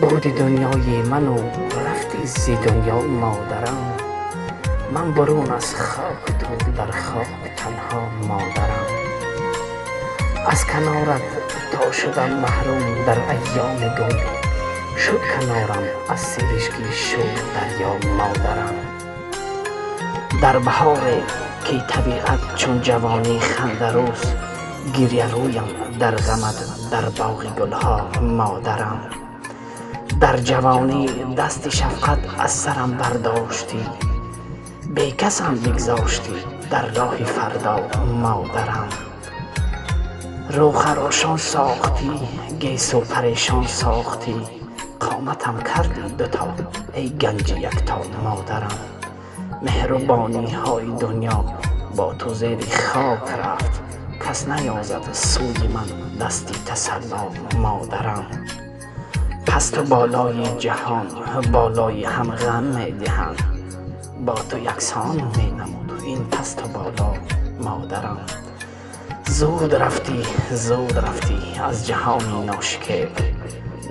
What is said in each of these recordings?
بودی دنیای من و رفتی زی دنیا مادرم. من برون از خاک تو در خاک تنها مادرم. از کنارت تا شدم محروم در ایام گل، شد کنارم از سرشکی شد دریا مادرم. در بهار کی طبیعت چون جوانی خنده روز، گریه رویم در غمت در باغ گلها مادرم. در جوانی دست شفقت از سرم برداشتی، بی کسم بگذاشتی در راه فردا مادرم. رو خراشان ساختی گیس و پریشان ساختی، قامتم کردی دوتا ای گنج یکتا مادرم. مهربانی های دنیا با تو زیر خاک رفت، کس نیازد سوی من دستی تسلا مادرم. پست و بالای جهان بالای هم غم می دهند، با تو یکسان می نمود این پست و بالا مادرم. زود رفتی از جهانی ناشکیب،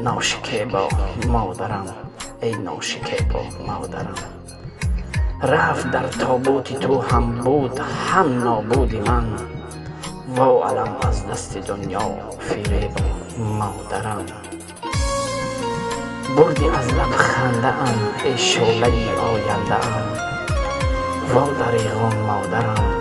ناشکیبا مادرم ای ناشکیبا مادرم. رفت در تابوت تو هم بود هم نابودی من، وا علم از دست دنیا فریب مادرم. بردی از لب خنده ام ای شعله آینده ام، وا دریغ مادرم